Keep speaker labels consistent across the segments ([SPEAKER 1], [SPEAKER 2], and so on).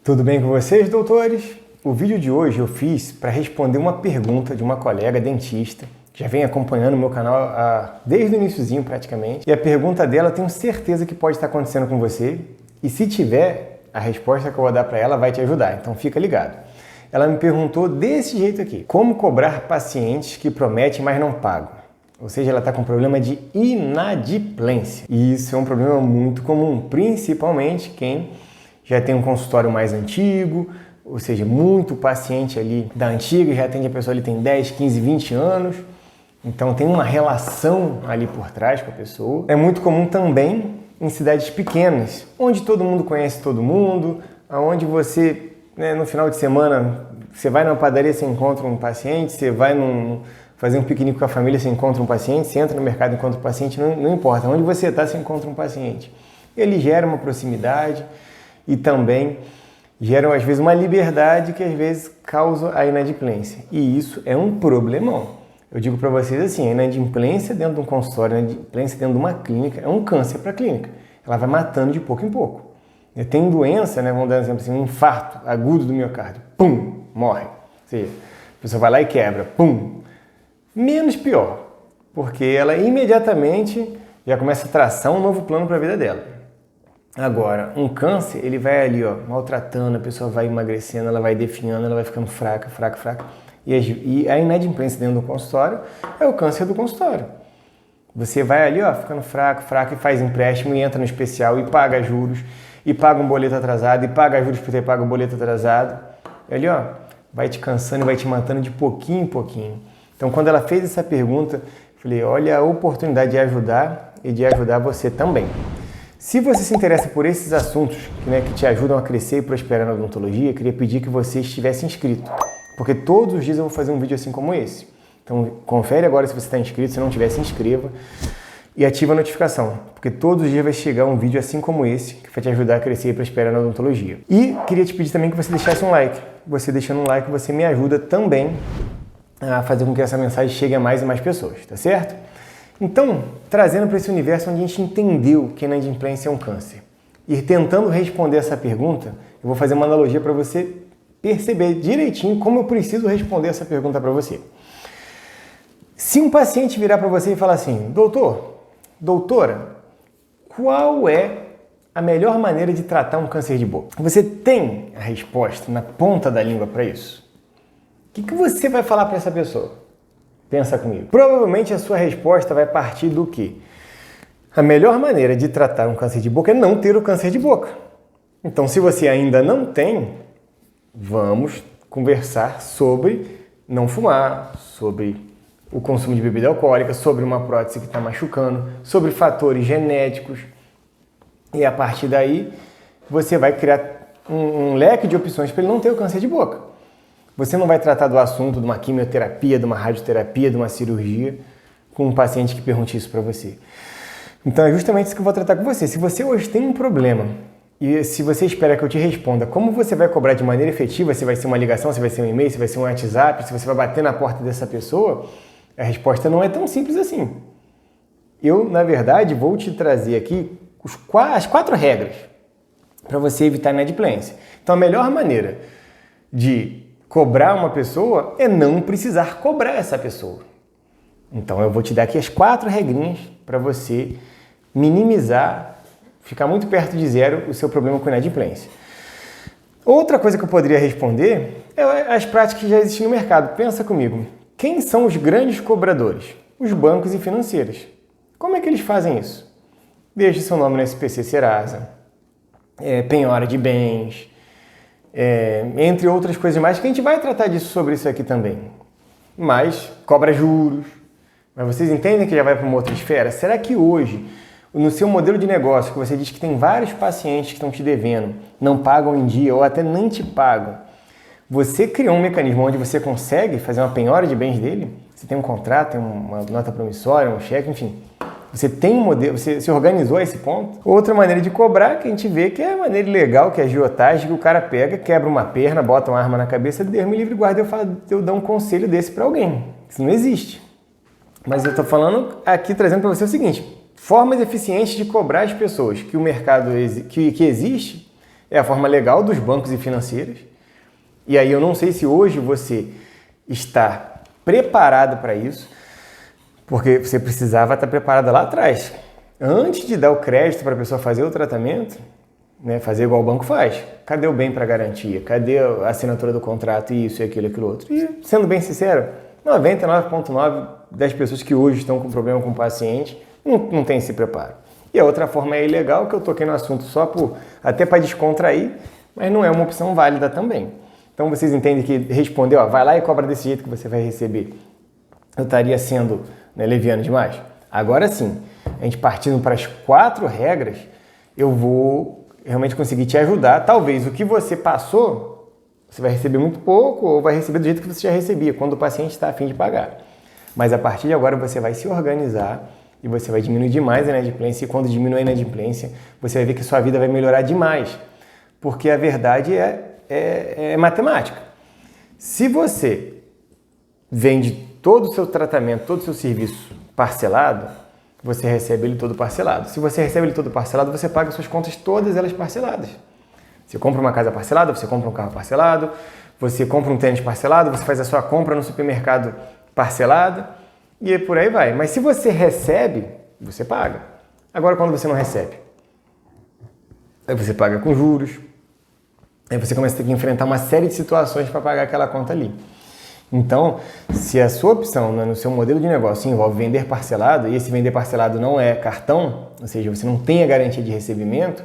[SPEAKER 1] Tudo bem com vocês, doutores? O vídeo de hoje eu fiz para responder uma pergunta de uma colega dentista que já vem acompanhando o meu canal desde o iniciozinho praticamente. E a pergunta dela eu tenho certeza que pode estar acontecendo com você. E se tiver, a resposta que eu vou dar para ela vai te ajudar, então fica ligado. Ela me perguntou desse jeito aqui: como cobrar pacientes que prometem, mas não pagam? Ou seja, ela está com problema de inadimplência. E isso é um problema muito comum, principalmente quem já tem um consultório mais antigo, ou seja, muito paciente ali da antiga, já atende a pessoa ali tem 10, 15, 20 anos. Então tem uma relação ali por trás com a pessoa. É muito comum também em cidades pequenas, onde todo mundo conhece todo mundo, onde você, no final de semana, você vai numa padaria, você encontra um paciente, você vai fazer um piquenique com a família, você encontra um paciente, você entra no mercado e encontra um paciente, não importa, onde você está, você encontra um paciente. Ele gera uma proximidade e também geram, às vezes, uma liberdade que, às vezes, causa a inadimplência. E isso é um problemão. Eu digo para vocês assim, a inadimplência dentro de um consultório, a inadimplência dentro de uma clínica é um câncer para a clínica. Ela vai matando de pouco em pouco. Tem doença, vamos dar um exemplo assim, um infarto agudo do miocárdio, pum, morre. Ou seja, a pessoa vai lá e quebra, pum. Menos pior, porque ela imediatamente já começa a traçar um novo plano para a vida dela. Agora, um câncer, ele vai ali, maltratando, a pessoa vai emagrecendo, ela vai definhando, ela vai ficando fraca. E a inadimplência dentro do consultório é o câncer do consultório. Você vai ali, ficando fraco, e faz empréstimo, e entra no especial, e paga juros, e paga um boleto atrasado, e paga juros por ter pago um boleto atrasado. E ali, vai te cansando e vai te matando de pouquinho em pouquinho. Então, quando ela fez essa pergunta, eu falei, olha a oportunidade de ajudar e de ajudar você também. Se você se interessa por esses assuntos que te ajudam a crescer e prosperar na odontologia, eu queria pedir que você estivesse inscrito, porque todos os dias eu vou fazer um vídeo assim como esse. Então, confere agora se você está inscrito, se não tiver, se inscreva e ativa a notificação, porque todos os dias vai chegar um vídeo assim como esse, que vai te ajudar a crescer e prosperar na odontologia. E queria te pedir também que você deixasse um like. Você deixando um like, você me ajuda também a fazer com que essa mensagem chegue a mais e mais pessoas, tá certo? Então, trazendo para esse universo onde a gente entendeu que a inadimplência é um câncer e tentando responder essa pergunta, eu vou fazer uma analogia para você perceber direitinho como eu preciso responder essa pergunta para você. Se um paciente virar para você e falar assim, doutora, qual é a melhor maneira de tratar um câncer de boca? Você tem a resposta na ponta da língua para isso? O que você vai falar para essa pessoa? Pensa comigo. Provavelmente a sua resposta vai partir do quê? A melhor maneira de tratar um câncer de boca é não ter o câncer de boca. Então, se você ainda não tem, vamos conversar sobre não fumar, sobre o consumo de bebida alcoólica, sobre uma prótese que está machucando, sobre fatores genéticos. E a partir daí, você vai criar um leque de opções para ele não ter o câncer de boca. Você não vai tratar do assunto de uma quimioterapia, de uma radioterapia, de uma cirurgia com um paciente que pergunte isso para você. Então é justamente isso que eu vou tratar com você. Se você hoje tem um problema e se você espera que eu te responda como você vai cobrar de maneira efetiva, se vai ser uma ligação, se vai ser um e-mail, se vai ser um WhatsApp, se você vai bater na porta dessa pessoa, a resposta não é tão simples assim. Eu, na verdade, vou te trazer aqui as 4 regras para você evitar a inadimplência. Então a melhor maneira de cobrar uma pessoa é não precisar cobrar essa pessoa. Então eu vou te dar aqui as 4 regrinhas para você minimizar, ficar muito perto de zero o seu problema com inadimplência. Outra coisa que eu poderia responder é as práticas que já existem no mercado. Pensa comigo, quem são os grandes cobradores? Os bancos e financeiras. Como é que eles fazem isso? Deixe seu nome no SPC Serasa, penhora de bens, entre outras coisas mais, que a gente vai tratar sobre isso aqui também. Mas cobra juros. Mas vocês entendem que já vai para uma outra esfera? Será que hoje, no seu modelo de negócio, que você diz que tem vários pacientes que estão te devendo, não pagam em dia ou até nem te pagam, você criou um mecanismo onde você consegue fazer uma penhora de bens dele? Você tem um contrato, tem uma nota promissória, um cheque, enfim. Você tem um modelo, você se organizou a esse ponto. Outra maneira de cobrar, que a gente vê que é a maneira legal, que é a agiotagem, que o cara pega, quebra uma perna, bota uma arma na cabeça, Deus me livre e guarda, eu dar um conselho desse para alguém. Isso não existe. Mas eu estou falando aqui, trazendo para você o seguinte, formas eficientes de cobrar as pessoas, que o mercado que existe é a forma legal dos bancos e financeiras. E aí eu não sei se hoje você está preparado para isso, porque você precisava estar preparado lá atrás. Antes de dar o crédito para a pessoa fazer o tratamento, né, fazer igual o banco faz. Cadê o bem para garantia? Cadê a assinatura do contrato? Isso, aquilo outro. E, sendo bem sincero, 99,9% das pessoas que hoje estão com problema com o paciente não tem esse preparo. E a outra forma é ilegal, que eu toquei no assunto só até para descontrair, mas não é uma opção válida também. Então vocês entendem que responder, vai lá e cobra desse jeito que você vai receber, eu estaria sendo, né, leviano demais? Agora sim, a gente partindo para as 4 regras, eu vou realmente conseguir te ajudar. Talvez o que você passou, você vai receber muito pouco ou vai receber do jeito que você já recebia, quando o paciente está a fim de pagar. Mas a partir de agora você vai se organizar e você vai diminuir demais a inadimplência, e quando diminuir a inadimplência, você vai ver que sua vida vai melhorar demais, porque a verdade é matemática. Se você vende todo o seu tratamento, todo o seu serviço parcelado, você recebe ele todo parcelado. Se você recebe ele todo parcelado, você paga suas contas todas elas parceladas. Você compra uma casa parcelada, você compra um carro parcelado, você compra um tênis parcelado, você faz a sua compra no supermercado parcelada, e por aí vai. Mas se você recebe, você paga. Agora, quando você não recebe, aí você paga com juros, aí você começa a ter que enfrentar uma série de situações para pagar aquela conta ali. Então, se a sua opção, né, no seu modelo de negócio envolve vender parcelado, e esse vender parcelado não é cartão, ou seja, você não tem a garantia de recebimento,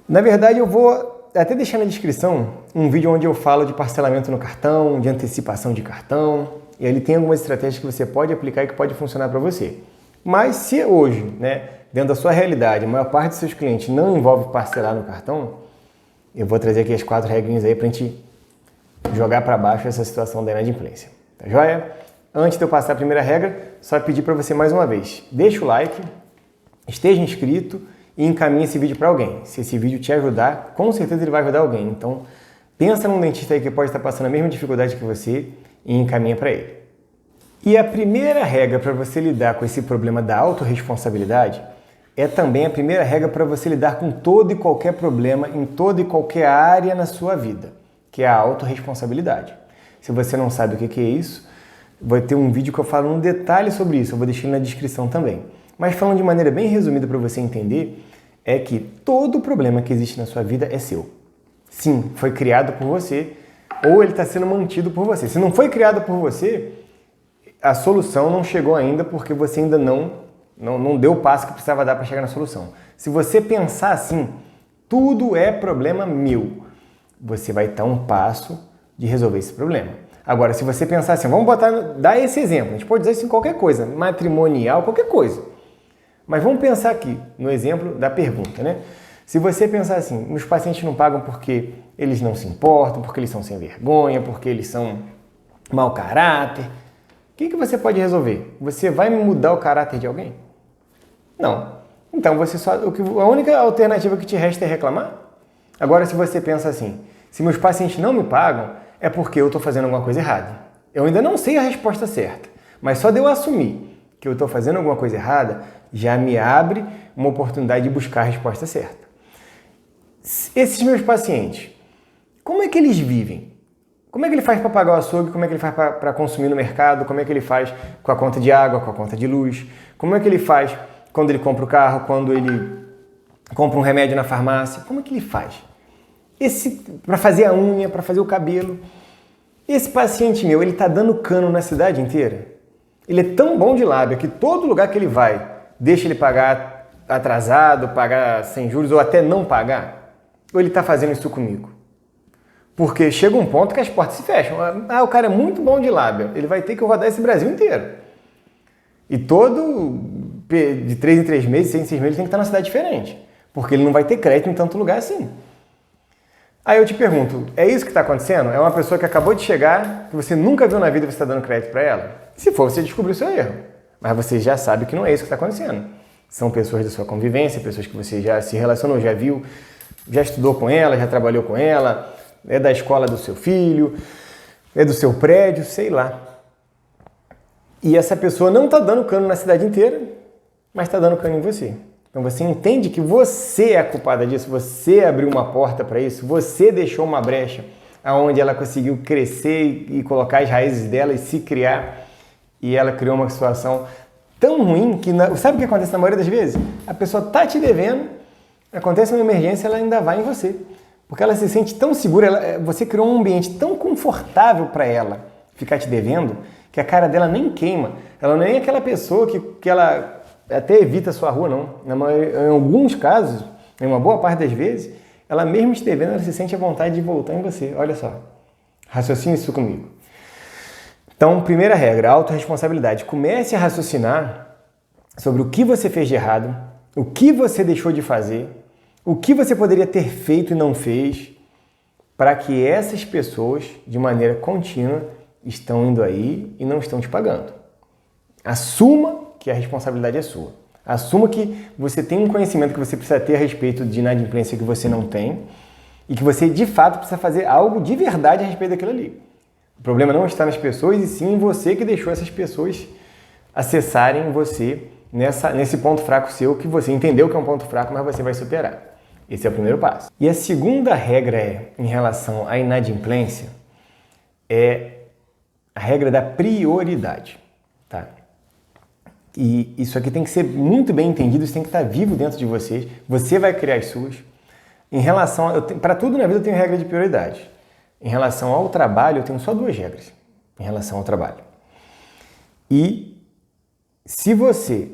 [SPEAKER 1] na verdade eu vou até deixar na descrição um vídeo onde eu falo de parcelamento no cartão, de antecipação de cartão, e ali tem algumas estratégias que você pode aplicar e que pode funcionar para você. Mas se hoje, né, dentro da sua realidade, a maior parte dos seus clientes não envolve parcelar no cartão, eu vou trazer aqui as 4 regrinhas aí para a gente jogar para baixo essa situação da inadimplência. Tá joia? Antes de eu passar a primeira regra, só pedir para você mais uma vez, deixa o like, esteja inscrito e encaminhe esse vídeo para alguém. Se esse vídeo te ajudar, com certeza ele vai ajudar alguém. Então, pensa num dentista aí que pode estar passando a mesma dificuldade que você e encaminha para ele. E a primeira regra para você lidar com esse problema da autorresponsabilidade é também a primeira regra para você lidar com todo e qualquer problema em toda e qualquer área na sua vida, que é a autorresponsabilidade. Se você não sabe o que é isso, vai ter um vídeo que eu falo um detalhe sobre isso, eu vou deixar na descrição também. Mas falando de maneira bem resumida para você entender, é que todo problema que existe na sua vida é seu. Sim, foi criado por você, ou ele está sendo mantido por você. Se não foi criado por você, a solução não chegou ainda porque você ainda não deu o passo que precisava dar para chegar na solução. Se você pensar assim, tudo é problema meu, você vai estar um passo de resolver esse problema. Agora, se você pensar assim, vamos dar esse exemplo, a gente pode dizer isso em qualquer coisa, matrimonial, qualquer coisa. Mas vamos pensar aqui no exemplo da pergunta, né? Se você pensar assim, meus pacientes não pagam porque eles não se importam, porque eles são sem vergonha, porque eles são mau caráter, o que você pode resolver? Você vai mudar o caráter de alguém? Não. Então, a única alternativa que te resta é reclamar? Agora, se você pensa assim, se meus pacientes não me pagam, é porque eu estou fazendo alguma coisa errada. Eu ainda não sei a resposta certa, mas só de eu assumir que eu estou fazendo alguma coisa errada, já me abre uma oportunidade de buscar a resposta certa. Esses meus pacientes, como é que eles vivem? Como é que ele faz para pagar o açougue? Como é que ele faz para consumir no mercado? Como é que ele faz com a conta de água, com a conta de luz? Como é que ele faz quando ele compra o carro, quando ele compra um remédio na farmácia? Como é que ele faz? Para fazer a unha, para fazer o cabelo. Esse paciente meu, ele está dando cano na cidade inteira. Ele é tão bom de lábia que todo lugar que ele vai, deixa ele pagar atrasado, pagar sem juros ou até não pagar. Ou ele está fazendo isso comigo? Porque chega um ponto que as portas se fecham. Ah, o cara é muito bom de lábia. Ele vai ter que rodar esse Brasil inteiro. E de 3 em 3 meses, 6 em 6 meses, ele tem que estar numa cidade diferente. Porque ele não vai ter crédito em tanto lugar assim. Aí eu te pergunto, é isso que está acontecendo? É uma pessoa que acabou de chegar, que você nunca viu na vida e você está dando crédito para ela? Se for, você descobriu o seu erro. Mas você já sabe que não é isso que está acontecendo. São pessoas da sua convivência, pessoas que você já se relacionou, já viu, já estudou com ela, já trabalhou com ela, é da escola do seu filho, é do seu prédio, sei lá. E essa pessoa não está dando cano na cidade inteira, mas está dando cano em você. Então você entende que você é a culpada disso, você abriu uma porta para isso, você deixou uma brecha onde ela conseguiu crescer e colocar as raízes dela e se criar, e ela criou uma situação tão ruim que, sabe o que acontece na maioria das vezes? A pessoa tá te devendo, acontece uma emergência, ela ainda vai em você, porque ela se sente tão segura, você criou um ambiente tão confortável para ela ficar te devendo, que a cara dela nem queima, ela nem é aquela pessoa que ela até evita a sua rua, não. Em alguns casos, em uma boa parte das vezes, ela mesmo te devendo, ela se sente à vontade de voltar em você. Olha só, raciocine isso comigo. Então, primeira regra, autorresponsabilidade. Comece a raciocinar sobre o que você fez de errado, o que você deixou de fazer, o que você poderia ter feito e não fez, para que essas pessoas, de maneira contínua, estão indo aí e não estão te pagando. Assuma que a responsabilidade é sua. Assuma que você tem um conhecimento que você precisa ter a respeito de inadimplência que você não tem e que você, de fato, precisa fazer algo de verdade a respeito daquilo ali. O problema não está nas pessoas e sim em você que deixou essas pessoas acessarem você nesse ponto fraco seu que você entendeu que é um ponto fraco, mas você vai superar. Esse é o primeiro passo. E a segunda regra em relação à inadimplência é a regra da prioridade, tá? E isso aqui tem que ser muito bem entendido, isso tem que estar vivo dentro de vocês. Você vai criar as suas. Em relação para tudo na vida eu tenho regra de prioridade. Em relação ao trabalho, eu tenho só duas regras. Em relação ao trabalho. E se você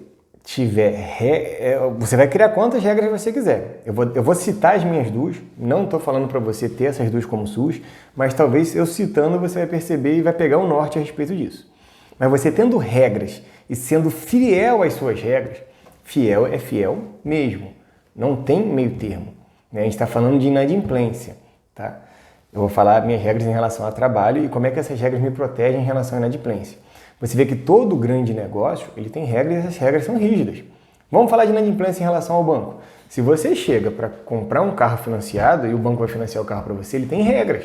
[SPEAKER 1] você vai criar quantas regras você quiser. Eu vou citar as minhas duas. Não estou falando para você ter essas duas como suas, mas talvez eu citando você vai perceber e vai pegar um norte a respeito disso. Mas você tendo regras e sendo fiel às suas regras, fiel é fiel mesmo. Não tem meio termo. Né? A gente está falando de inadimplência. Tá? Eu vou falar minhas regras em relação ao trabalho e como é que essas regras me protegem em relação à inadimplência. Você vê que todo grande negócio ele tem regras e essas regras são rígidas. Vamos falar de inadimplência em relação ao banco. Se você chega para comprar um carro financiado e o banco vai financiar o carro para você, ele tem regras.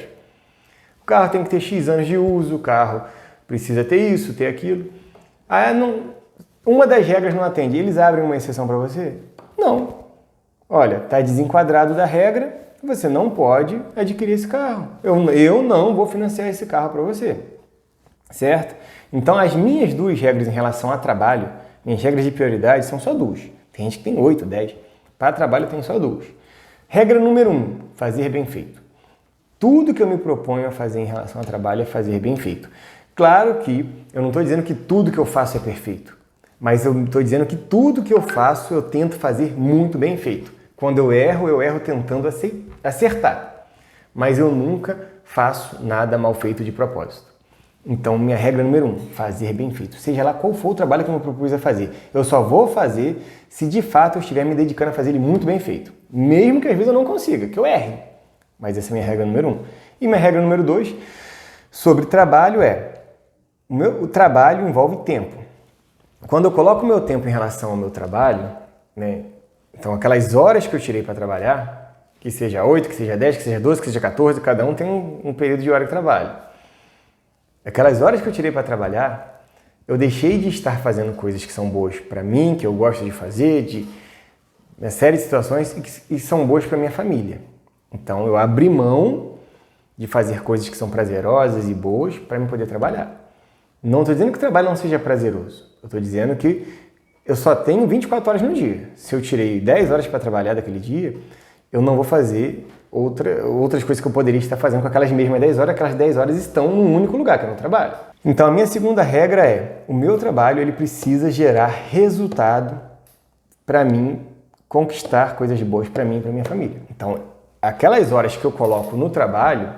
[SPEAKER 1] O carro tem que ter X anos de uso, o carro precisa ter isso, ter aquilo. Uma das regras não atende, eles abrem uma exceção para você? Não. Olha, está desenquadrado da regra, você não pode adquirir esse carro. Eu não vou financiar esse carro para você. Certo? Então, as minhas duas regras em relação a trabalho, minhas regras de prioridade são só duas. Tem gente que tem 8, 10. Para trabalho eu tenho só duas. Regra número 1, fazer bem feito. Tudo que eu me proponho a fazer em relação ao trabalho é fazer bem feito. Claro que eu não estou dizendo que tudo que eu faço é perfeito, mas eu estou dizendo que tudo que eu faço eu tento fazer muito bem feito. Quando eu erro tentando acertar. Mas eu nunca faço nada mal feito de propósito. Então, minha regra número 1, fazer bem feito. Seja lá qual for o trabalho que eu me propus a fazer. Eu só vou fazer se de fato eu estiver me dedicando a fazer ele muito bem feito. Mesmo que às vezes eu não consiga, que eu erre. Mas essa é a minha regra número 1. E minha regra número 2, sobre trabalho o trabalho envolve tempo. Quando eu coloco o meu tempo em relação ao meu trabalho, né, então aquelas horas que eu tirei para trabalhar, que seja 8, que seja 10, que seja 12, que seja 14, cada um tem um período de hora de trabalho. Aquelas horas que eu tirei para trabalhar, eu deixei de estar fazendo coisas que são boas para mim, que eu gosto de fazer, de uma série de situações que são boas para minha família. Então eu abri mão de fazer coisas que são prazerosas e boas para me poder trabalhar. Não estou dizendo que o trabalho não seja prazeroso. Eu estou dizendo que eu só tenho 24 horas no dia. Se eu tirei 10 horas para trabalhar daquele dia, eu não vou fazer outras coisas que eu poderia estar fazendo com aquelas mesmas 10 horas. Aquelas 10 horas estão num único lugar, que é no trabalho. Então a minha segunda regra é, o meu trabalho ele precisa gerar resultado para mim conquistar coisas boas para mim e para minha família. Então aquelas horas que eu coloco no trabalho,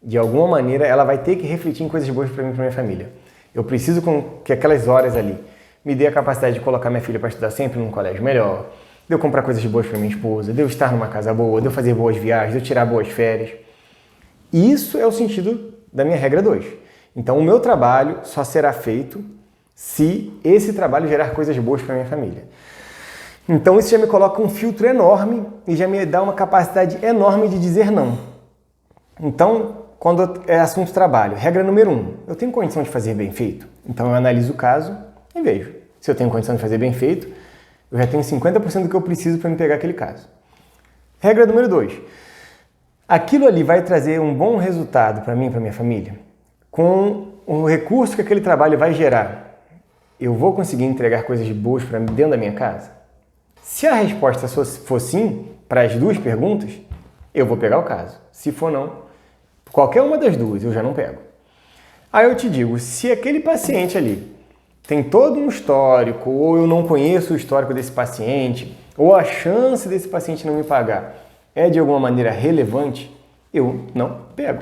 [SPEAKER 1] de alguma maneira ela vai ter que refletir em coisas boas para mim e para minha família. Eu preciso que aquelas horas ali me dê a capacidade de colocar minha filha para estudar sempre num colégio melhor, de eu comprar coisas boas para minha esposa, de eu estar numa casa boa, de eu fazer boas viagens, de eu tirar boas férias. Isso é o sentido da minha regra 2. Então, o meu trabalho só será feito se esse trabalho gerar coisas boas para minha família. Então, isso já me coloca um filtro enorme e já me dá uma capacidade enorme de dizer não. Então, quando é assunto trabalho, regra número 1, eu tenho condição de fazer bem feito? Então, eu analiso o caso e vejo. Se eu tenho condição de fazer bem feito, Eu já tenho 50% do que eu preciso para me pegar aquele caso. Regra número 2. Aquilo ali vai trazer um bom resultado para mim e para minha família? Com o recurso que aquele trabalho vai gerar, eu vou conseguir entregar coisas boas para mim dentro da minha casa? Se a resposta for sim, para as duas perguntas, eu vou pegar o caso. Se for não, qualquer uma das duas eu já não pego. Aí eu te digo, se aquele paciente ali tem todo um histórico, ou eu não conheço o histórico desse paciente, ou a chance desse paciente não me pagar é de alguma maneira relevante, eu não pego.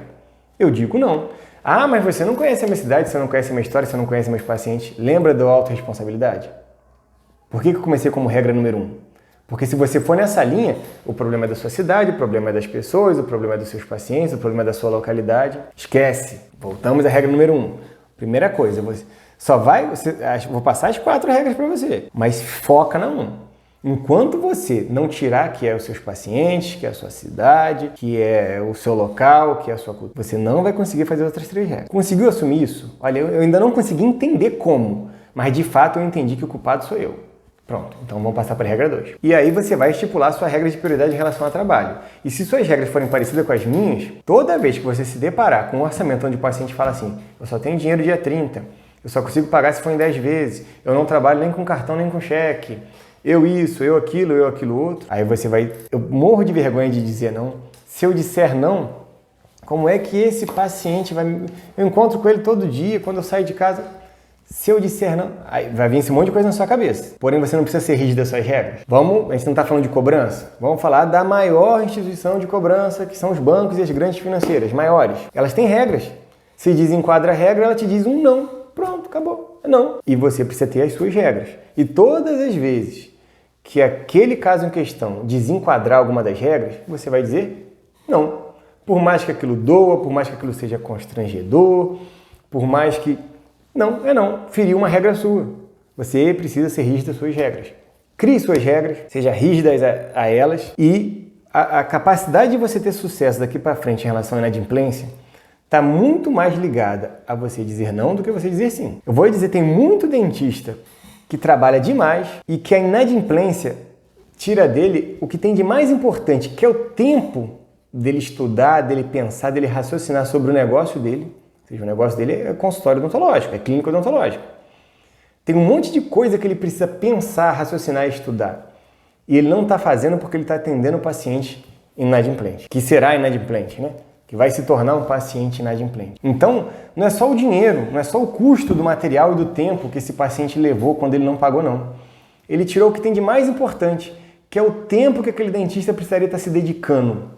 [SPEAKER 1] Eu digo não. Ah, mas você não conhece a minha cidade, você não conhece a minha história, você não conhece meus pacientes. Lembra da autorresponsabilidade? Por que eu comecei como regra número 1? Porque se você for nessa linha, o problema é da sua cidade, o problema é das pessoas, o problema é dos seus pacientes, o problema é da sua localidade. Esquece. Voltamos à regra número 1. Primeira coisa, vou passar as 4 regras para você, mas foca na 1. Enquanto você não tirar que é os seus pacientes, que é a sua cidade, que é o seu local, que é a sua cultura, você não vai conseguir fazer as outras 3 regras. Conseguiu assumir isso? Olha, eu ainda não consegui entender como, mas de fato eu entendi que o culpado sou eu. Pronto, então vamos passar para a regra 2. E aí você vai estipular sua regra de prioridade em relação ao trabalho. E se suas regras forem parecidas com as minhas, toda vez que você se deparar com um orçamento onde o paciente fala assim, eu só tenho dinheiro dia 30, eu só consigo pagar se for em 10 vezes, eu não trabalho nem com cartão nem com cheque, eu isso, eu aquilo outro, aí você vai... Eu morro de vergonha de dizer não. Se eu disser não, como é que esse paciente vai... Eu encontro com ele todo dia, quando eu saio de casa... Se eu disser não, aí vai vir esse monte de coisa na sua cabeça. Porém, você não precisa ser rígido das suas regras. A gente não está falando de cobrança. Vamos falar da maior instituição de cobrança, que são os bancos e as grandes financeiras, maiores. Elas têm regras. Se desenquadra a regra, ela te diz um não. Pronto, acabou. É não. E você precisa ter as suas regras. E todas as vezes que aquele caso em questão desenquadrar alguma das regras, você vai dizer não. Por mais que aquilo doa, por mais que aquilo seja constrangedor, por mais que... Não, é não. Feriu uma regra sua. Você precisa ser rígido às suas regras. Crie suas regras, seja rígido a elas e a capacidade de você ter sucesso daqui para frente em relação à inadimplência está muito mais ligada a você dizer não do que você dizer sim. Eu vou dizer, tem muito dentista que trabalha demais e que a inadimplência tira dele o que tem de mais importante, que é o tempo dele estudar, dele pensar, dele raciocinar sobre o negócio dele. Ou seja, o negócio dele é consultório odontológico, é clínica odontológica. Tem um monte de coisa que ele precisa pensar, raciocinar e estudar. E ele não está fazendo porque ele está atendendo o paciente inadimplente, que será inadimplente, né? Que vai se tornar um paciente inadimplente. Então, não é só o dinheiro, não é só o custo do material e do tempo que esse paciente levou quando ele não pagou, não. Ele tirou o que tem de mais importante, que é o tempo que aquele dentista precisaria estar se dedicando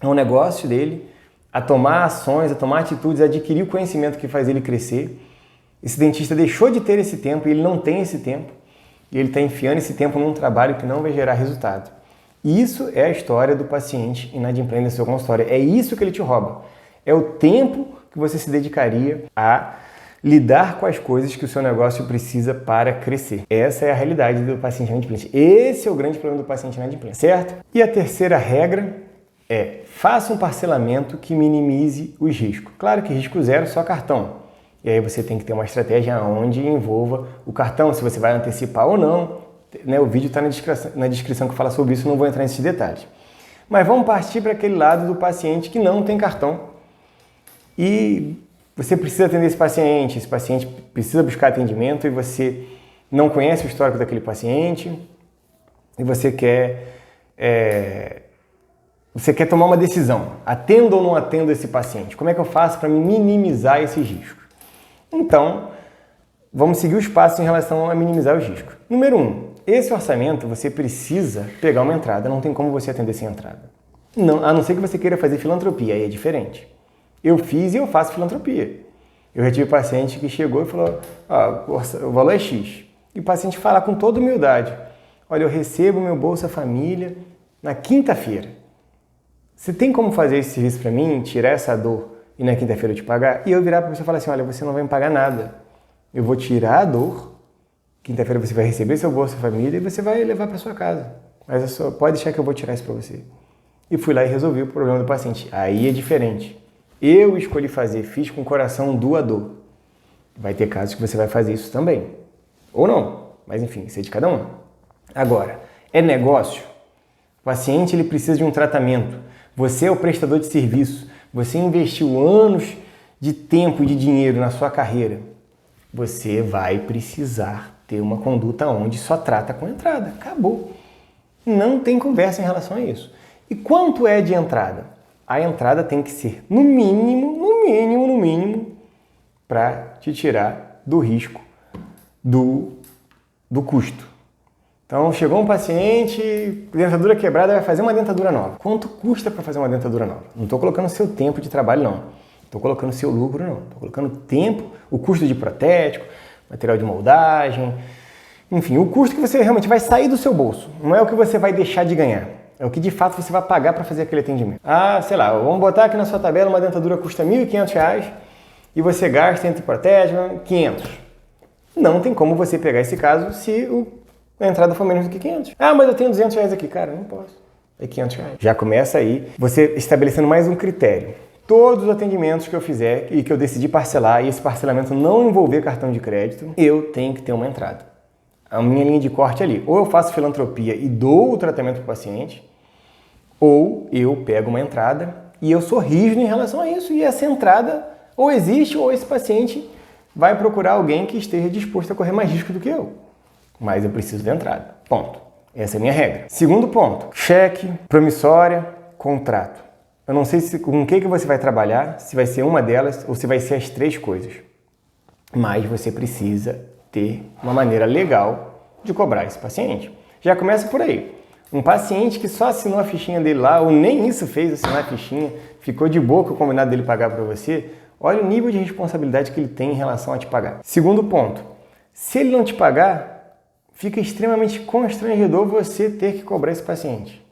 [SPEAKER 1] ao negócio dele, a tomar ações, a tomar atitudes, a adquirir o conhecimento que faz ele crescer. Esse dentista deixou de ter esse tempo e ele não tem esse tempo. E ele está enfiando esse tempo num trabalho que não vai gerar resultado. Isso é a história do paciente inadimplente no seu consultório. É isso que ele te rouba. É o tempo que você se dedicaria a lidar com as coisas que o seu negócio precisa para crescer. Essa é a realidade do paciente inadimplente. Esse é o grande problema do paciente inadimplente, certo? E a terceira regra é: faça um parcelamento que minimize os riscos. Claro que risco zero, só cartão. E aí você tem que ter uma estratégia onde envolva o cartão, se você vai antecipar ou não. Né? O vídeo está na descrição que fala sobre isso, não vou entrar nesses detalhes. Mas vamos partir para aquele lado do paciente que não tem cartão. E você precisa atender esse paciente precisa buscar atendimento e você não conhece o histórico daquele paciente e você quer tomar uma decisão, atendo ou não atendo esse paciente? Como é que eu faço para minimizar esses riscos? Então, vamos seguir os passos em relação a minimizar os riscos. Número 1, esse orçamento você precisa pegar uma entrada, não tem como você atender sem entrada. Não, a não ser que você queira fazer filantropia, aí é diferente. Eu fiz e eu faço filantropia. Eu já tive paciente que chegou e falou, o valor é X. E o paciente fala com toda humildade, olha, eu recebo meu Bolsa Família na quinta-feira. Você tem como fazer esse serviço para mim, tirar essa dor e na quinta-feira eu te pagar? E eu virar para você e falar assim, olha, você não vai me pagar nada. Eu vou tirar a dor, quinta-feira você vai receber seu Bolsa Família e você vai levar para sua casa. Mas pode deixar que eu vou tirar isso para você. E fui lá e resolvi o problema do paciente. Aí é diferente. Eu escolhi fazer, fiz com o coração doador. Vai ter casos que você vai fazer isso também. Ou não, mas enfim, isso é de cada um. Agora, é negócio? O paciente ele precisa de um tratamento. Você é o prestador de serviço. Você investiu anos de tempo e de dinheiro na sua carreira. Você vai precisar ter uma conduta onde só trata com entrada. Acabou. Não tem conversa em relação a isso. E quanto é de entrada? A entrada tem que ser no mínimo, para te tirar do risco do custo. Então, chegou um paciente, dentadura quebrada, vai fazer uma dentadura nova. Quanto custa para fazer uma dentadura nova? Não estou colocando seu tempo de trabalho, não. Estou colocando seu lucro, não. Estou colocando tempo, o custo de protético, material de moldagem, enfim, o custo que você realmente vai sair do seu bolso. Não é o que você vai deixar de ganhar. É o que de fato você vai pagar para fazer aquele atendimento. Ah, sei lá, vamos botar aqui na sua tabela uma dentadura custa R$ 1.500 e você gasta entre protético 500. Não tem como você pegar esse caso se a entrada for menos do que 500. Ah, mas eu tenho R$200 aqui. Cara, não posso. É R$500. Já começa aí você estabelecendo mais um critério. Todos os atendimentos que eu fizer e que eu decidi parcelar e esse parcelamento não envolver cartão de crédito, eu tenho que ter uma entrada. A minha linha de corte ali. Ou eu faço filantropia e dou o tratamento para o paciente, ou eu pego uma entrada e eu sou rígido em relação a isso. E essa entrada ou existe ou esse paciente vai procurar alguém que esteja disposto a correr mais risco do que eu. Mas eu preciso de entrada. Ponto. Essa é a minha regra. Segundo ponto, cheque, promissória, contrato. Eu não sei com o que você vai trabalhar, se vai ser uma delas ou se vai ser as três coisas. Mas você precisa ter uma maneira legal de cobrar esse paciente. Já começa por aí. Um paciente que só assinou a fichinha dele lá, ou nem isso fez, assinar a fichinha, ficou de boa com o combinado dele pagar para você, olha o nível de responsabilidade que ele tem em relação a te pagar. Segundo ponto, se ele não te pagar, fica extremamente constrangedor você ter que cobrar esse paciente.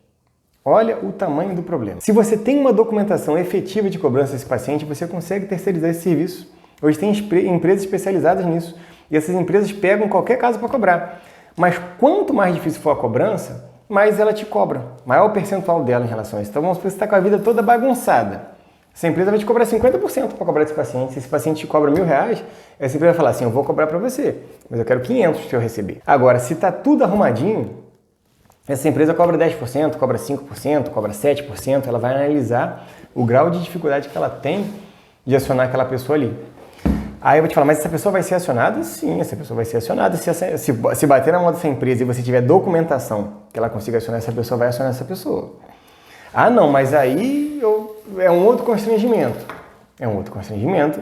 [SPEAKER 1] Olha o tamanho do problema. Se você tem uma documentação efetiva de cobrança desse paciente, você consegue terceirizar esse serviço. Hoje tem empresas especializadas nisso e essas empresas pegam qualquer caso para cobrar. Mas quanto mais difícil for a cobrança, mais ela te cobra. Maior o percentual dela em relação a isso. Então vamos supor que você está com a vida toda bagunçada. Essa empresa vai te cobrar 50% para cobrar esse paciente. Se esse paciente te cobra R$1.000, essa empresa vai falar assim, eu vou cobrar para você, mas eu quero 500 se eu receber. Agora, se está tudo arrumadinho, essa empresa cobra 10%, cobra 5%, cobra 7%, ela vai analisar o grau de dificuldade que ela tem de acionar aquela pessoa ali. Aí eu vou te falar, mas essa pessoa vai ser acionada? Sim, essa pessoa vai ser acionada. Se bater na mão dessa empresa e você tiver documentação que ela consiga acionar essa pessoa, vai acionar essa pessoa. Ah não, mas aí é um outro constrangimento. É um outro constrangimento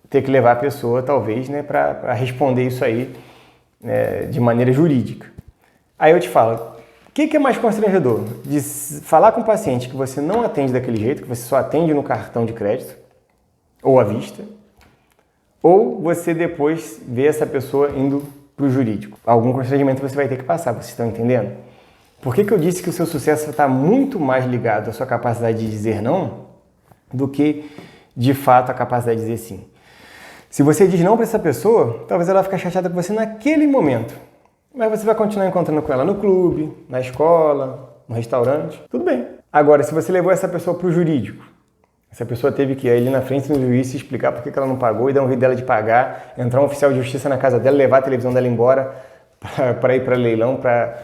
[SPEAKER 1] ter que levar a pessoa, talvez, né, para responder isso aí de maneira jurídica. Aí eu te falo, o que é mais constrangedor? De falar com o paciente que você não atende daquele jeito, que você só atende no cartão de crédito ou à vista, ou você depois vê essa pessoa indo para o jurídico. Algum constrangimento você vai ter que passar, vocês estão entendendo? Por que eu disse que o seu sucesso está muito mais ligado à sua capacidade de dizer não do que, de fato, a capacidade de dizer sim? Se você diz não para essa pessoa, talvez ela fique chateada com você naquele momento. Mas você vai continuar encontrando com ela no clube, na escola, no restaurante, tudo bem. Agora, se você levou essa pessoa para o jurídico, essa pessoa teve que ir ali na frente do juiz se explicar por que ela não pagou e dar um jeito dela de pagar, entrar um oficial de justiça na casa dela, levar a televisão dela embora para ir para leilão, para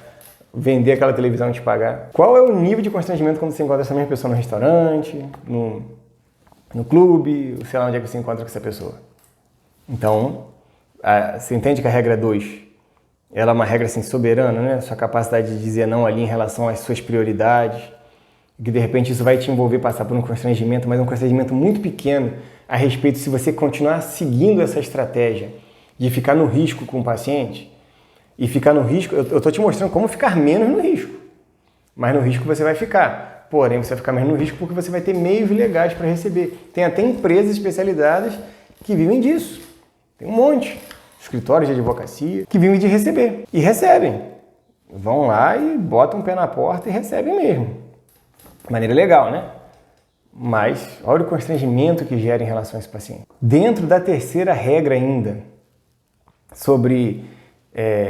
[SPEAKER 1] vender aquela televisão e te pagar. Qual é o nível de constrangimento quando você encontra essa mesma pessoa no restaurante, no clube, sei lá onde é que você encontra com essa pessoa? Então, você entende que a regra 2, ela é uma regra assim, soberana, né? Sua capacidade de dizer não ali em relação às suas prioridades, que de repente isso vai te envolver passar por um constrangimento, mas um constrangimento muito pequeno a respeito se você continuar seguindo essa estratégia de ficar no risco com o paciente. E ficar no risco, eu estou te mostrando como ficar menos no risco. Mas no risco você vai ficar. Porém, você vai ficar menos no risco porque você vai ter meios legais para receber. Tem até empresas especializadas que vivem disso. Tem um monte. Escritórios de advocacia que vivem de receber. E recebem. Vão lá e botam o pé na porta e recebem mesmo. Maneira legal, né? Mas olha o constrangimento que gera em relação a esse paciente. Dentro da terceira regra ainda, sobre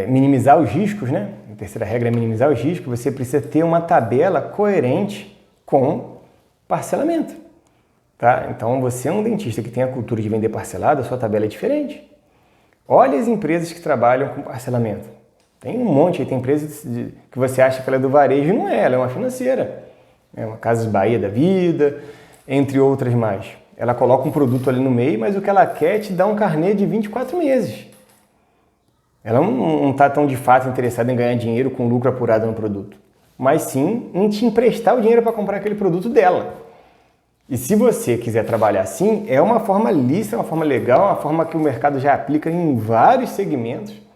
[SPEAKER 1] minimizar os riscos, né? A terceira regra é minimizar os riscos. Você precisa ter uma tabela coerente com parcelamento, tá? Então, você é um dentista que tem a cultura de vender parcelado, a sua tabela é diferente. Olha as empresas que trabalham com parcelamento. Tem um monte, tem empresas que você acha que ela é do varejo e não é, ela é uma financeira. É uma Casas Bahia da vida, entre outras mais. Ela coloca um produto ali no meio, mas o que ela quer é te dar um carnê de 24 meses. Ela não está tão de fato interessada em ganhar dinheiro com lucro apurado no produto, mas sim em te emprestar o dinheiro para comprar aquele produto dela. E se você quiser trabalhar assim, é uma forma lícita, uma forma legal, uma forma que o mercado já aplica em vários segmentos,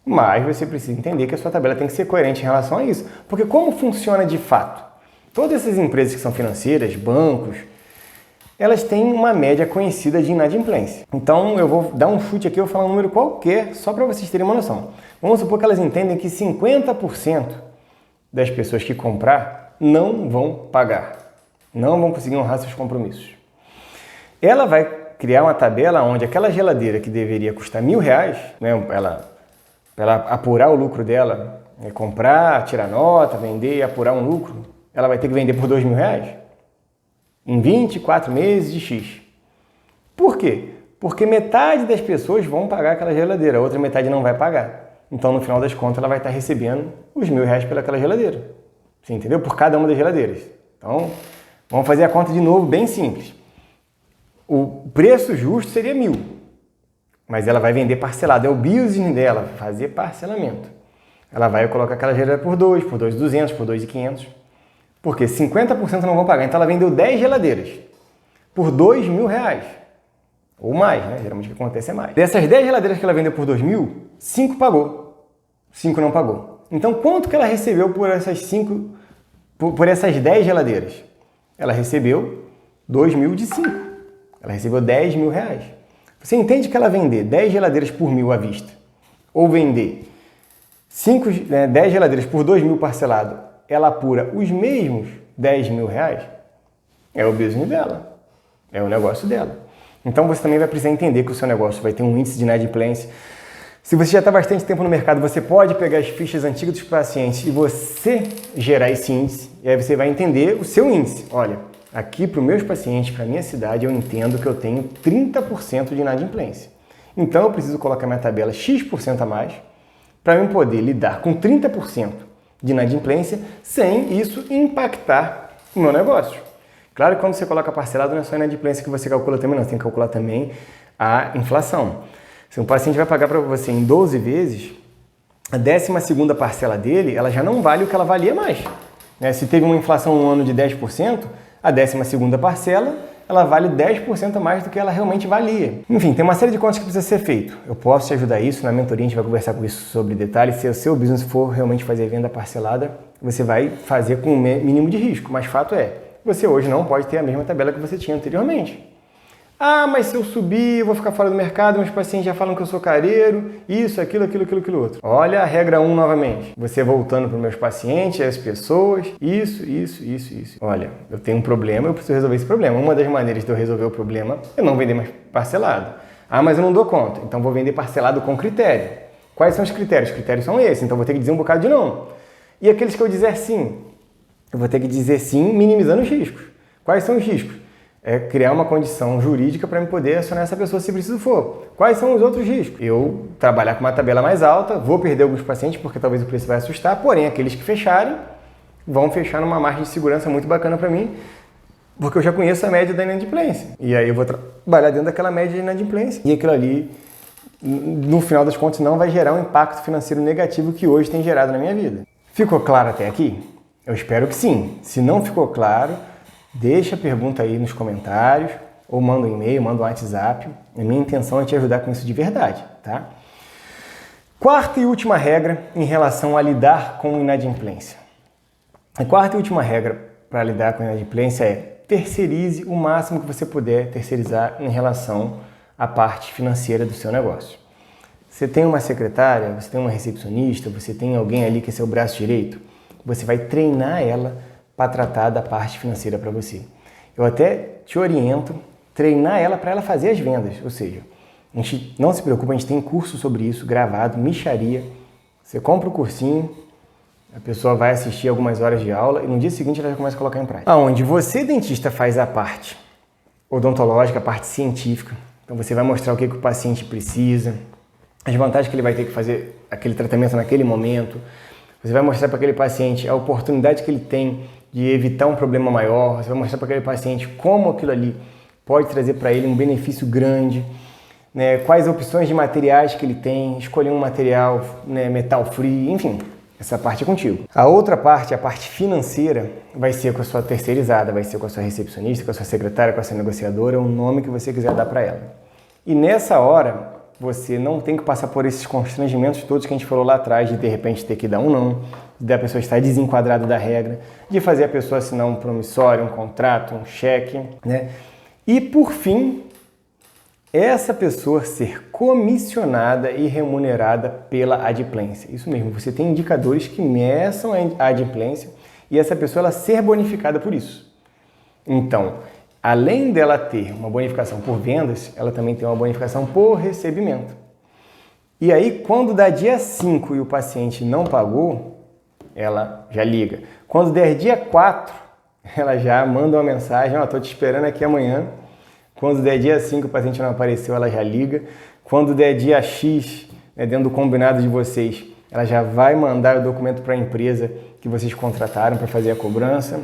[SPEAKER 1] mas você precisa entender que a sua tabela tem que ser coerente em relação a isso. Porque como funciona de fato? Todas essas empresas que são financeiras, bancos, elas têm uma média conhecida de inadimplência. Então eu vou dar um chute aqui, eu vou falar um número qualquer, só para vocês terem uma noção. Vamos supor que elas entendem que 50% das pessoas que comprar não vão pagar, não vão conseguir honrar seus compromissos. Ela vai criar uma tabela onde aquela geladeira que deveria custar R$1.000, né, ela apurar o lucro dela, comprar, tirar nota, vender e apurar um lucro, ela vai ter que vender por R$2.000 em 24 meses de X. Por quê? Porque metade das pessoas vão pagar aquela geladeira, a outra metade não vai pagar. Então, no final das contas, ela vai estar recebendo os R$1.000 pelaquela geladeira. Você entendeu? Por cada uma das geladeiras. Então, vamos fazer a conta de novo, bem simples. O preço justo seria 1.000, mas ela vai vender parcelado. É o business dela, fazer parcelamento. Ela vai colocar aquela geladeira por 2.200, por 2.500. Porque 50% não vão pagar. Então ela vendeu 10 geladeiras por R$2.000. Ou mais, né? Geralmente o que acontece é mais. Dessas 10 geladeiras que ela vendeu por 2.000, 5 pagou. 5 não pagou. Então quanto que ela recebeu por essas 5, por essas 10 geladeiras? Ela recebeu 2.000 de 5. Ela recebeu R$10.000. Você entende que ela vender 10 geladeiras por 1.000 à vista, ou vender 10 geladeiras por 2.000 parcelado, ela apura os mesmos R$10.000, é o business dela, é o negócio dela. Então você também vai precisar entender que o seu negócio vai ter um índice de inadimplência. Se você já está bastante tempo no mercado, você pode pegar as fichas antigas dos pacientes e você gerar esse índice, e aí você vai entender o seu índice. Olha, aqui para os meus pacientes, para a minha cidade, eu entendo que eu tenho 30% de inadimplência. Então eu preciso colocar minha tabela X% a mais para eu poder lidar com 30% de inadimplência sem isso impactar o meu negócio. Claro que quando você coloca parcelado não é só a inadimplência que você calcula também, não. Você tem que calcular também a inflação. Se um paciente vai pagar para você em 12 vezes, a 12ª parcela dele, ela já não vale o que ela valia mais. Se teve uma inflação no ano de 10%, a 12ª parcela, ela vale 10% a mais do que ela realmente valia. Enfim, tem uma série de contas que precisa ser feito. Eu posso te ajudar a isso, na mentoria a gente vai conversar com isso sobre detalhes. Se o seu business for realmente fazer venda parcelada, você vai fazer com o mínimo de risco. Mas fato é, você hoje não pode ter a mesma tabela que você tinha anteriormente. Ah, mas se eu subir, eu vou ficar fora do mercado, meus pacientes já falam que eu sou careiro, isso, aquilo outro. Olha a regra 1 novamente. Você voltando para os meus pacientes, as pessoas, isso. Olha, eu tenho um problema, eu preciso resolver esse problema. Uma das maneiras de eu resolver o problema é não vender mais parcelado. Ah, mas eu não dou conta, então vou vender parcelado com critério. Quais são os critérios? Os critérios são esses, então vou ter que dizer um bocado de não. E aqueles que eu dizer sim? Eu vou ter que dizer sim, minimizando os riscos. Quais são os riscos? É criar uma condição jurídica para eu poder acionar essa pessoa se preciso for. Quais são os outros riscos? Eu trabalhar com uma tabela mais alta, vou perder alguns pacientes porque talvez o preço vai assustar, porém aqueles que fecharem vão fechar numa margem de segurança muito bacana para mim, porque eu já conheço a média da inadimplência. E aí eu vou trabalhar dentro daquela média de inadimplência e aquilo ali, no final das contas, não vai gerar um impacto financeiro negativo que hoje tem gerado na minha vida. Ficou claro até aqui? Eu espero que sim. Se não ficou claro, deixa a pergunta aí nos comentários, ou manda um e-mail, manda um WhatsApp. A minha intenção é te ajudar com isso de verdade, tá? Quarta e última regra em relação a lidar com inadimplência. A quarta e última regra para lidar com inadimplência é terceirize o máximo que você puder terceirizar em relação à parte financeira do seu negócio. Você tem uma secretária, você tem uma recepcionista, você tem alguém ali que é seu braço direito, você vai treinar ela para tratar da parte financeira para você. Eu até te oriento treinar ela para ela fazer as vendas, ou seja, a gente não se preocupa, a gente tem curso sobre isso gravado, mixaria. Você compra o cursinho, a pessoa vai assistir algumas horas de aula e no dia seguinte ela já começa a colocar em prática. Aonde você, dentista, faz a parte odontológica, a parte científica. Então você vai mostrar o que o paciente precisa, as vantagens que ele vai ter que fazer aquele tratamento naquele momento. Você vai mostrar para aquele paciente a oportunidade que ele tem de evitar um problema maior. Você vai mostrar para aquele paciente como aquilo ali pode trazer para ele um benefício grande, né? Quais opções de materiais que ele tem, escolher um material, né, metal free, enfim, essa parte é contigo. A outra parte, a parte financeira, vai ser com a sua terceirizada, vai ser com a sua recepcionista, com a sua secretária, com a sua negociadora, o nome que você quiser dar para ela. E nessa hora, você não tem que passar por esses constrangimentos todos que a gente falou lá atrás, de repente ter que dar um não, de a pessoa estar desenquadrada da regra, de fazer a pessoa assinar um promissório, um contrato, um cheque, né? E por fim, essa pessoa ser comissionada e remunerada pela adimplência. Isso mesmo, você tem indicadores que meçam a adimplência e essa pessoa ela ser bonificada por isso. Então, além dela ter uma bonificação por vendas, ela também tem uma bonificação por recebimento. E aí, quando dá dia 5 e o paciente não pagou, ela já liga. Quando der dia 4, ela já manda uma mensagem, estou te esperando aqui amanhã. Quando der dia 5 o paciente não apareceu, ela já liga. Quando der dia X, né, dentro do combinado de vocês, ela já vai mandar o documento para a empresa que vocês contrataram para fazer a cobrança.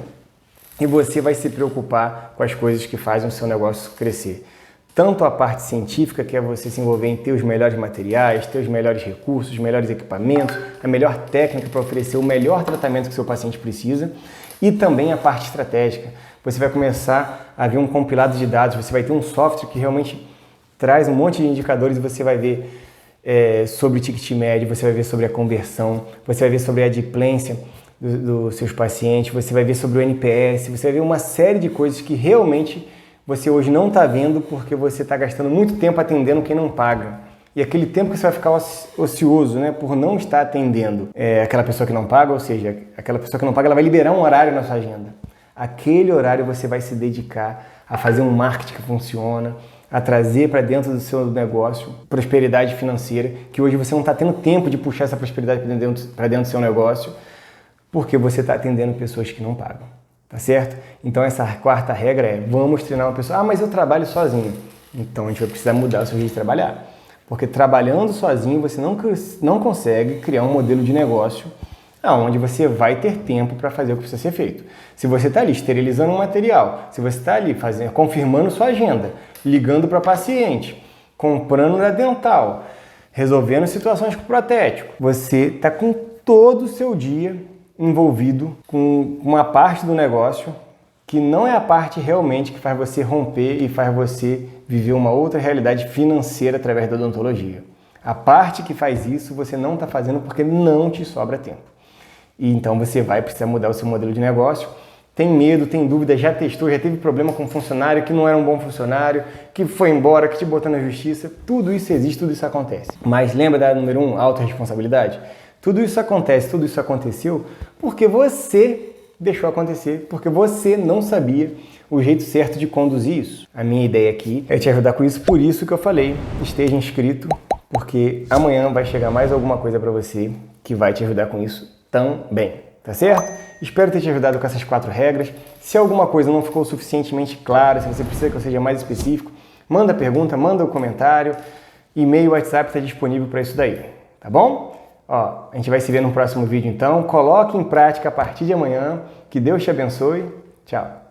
[SPEAKER 1] E você vai se preocupar com as coisas que fazem o seu negócio crescer. Tanto a parte científica, que é você se envolver em ter os melhores materiais, ter os melhores recursos, os melhores equipamentos, a melhor técnica para oferecer o melhor tratamento que o seu paciente precisa, e também a parte estratégica. Você vai começar a ver um compilado de dados, você vai ter um software que realmente traz um monte de indicadores e você vai ver sobre o ticket médio, você vai ver sobre a conversão, você vai ver sobre a adimplência dos seus pacientes, você vai ver sobre o NPS, você vai ver uma série de coisas que realmente você hoje não está vendo porque você está gastando muito tempo atendendo quem não paga. E aquele tempo que você vai ficar ocioso, né, por não estar atendendo aquela pessoa que não paga, ou seja, aquela pessoa que não paga, ela vai liberar um horário na sua agenda. Aquele horário você vai se dedicar a fazer um marketing que funciona, a trazer para dentro do seu negócio prosperidade financeira, que hoje você não está tendo tempo de puxar essa prosperidade para dentro do seu negócio, porque você está atendendo pessoas que não pagam, tá certo? Então essa quarta regra é, vamos treinar uma pessoa, mas eu trabalho sozinho. Então a gente vai precisar mudar o seu jeito de trabalhar, porque trabalhando sozinho você não consegue criar um modelo de negócio onde você vai ter tempo para fazer o que precisa ser feito. Se você está ali esterilizando um material, se você está ali confirmando sua agenda, ligando para paciente, comprando na dental, resolvendo situações com protético, você está com todo o seu dia envolvido com uma parte do negócio que não é a parte realmente que faz você romper e faz você viver uma outra realidade financeira através da odontologia. A parte que faz isso você não está fazendo porque não te sobra tempo. E então você vai precisar mudar o seu modelo de negócio. Tem medo, tem dúvida, já testou, já teve problema com um funcionário que não era um bom funcionário, que foi embora, que te botou na justiça. Tudo isso existe, tudo isso acontece. Mas lembra da número 1, autorresponsabilidade? Tudo isso acontece, tudo isso aconteceu porque você deixou acontecer, porque você não sabia o jeito certo de conduzir isso. A minha ideia aqui é te ajudar com isso, por isso que eu falei, esteja inscrito, porque amanhã vai chegar mais alguma coisa para você que vai te ajudar com isso também, tá certo? Espero ter te ajudado com essas 4 regras. Se alguma coisa não ficou suficientemente clara, se você precisa que eu seja mais específico, manda pergunta, manda o comentário, e-mail, WhatsApp está disponível para isso daí, tá bom? Ó, a gente vai se ver no próximo vídeo então. Coloque em prática a partir de amanhã. Que Deus te abençoe. Tchau.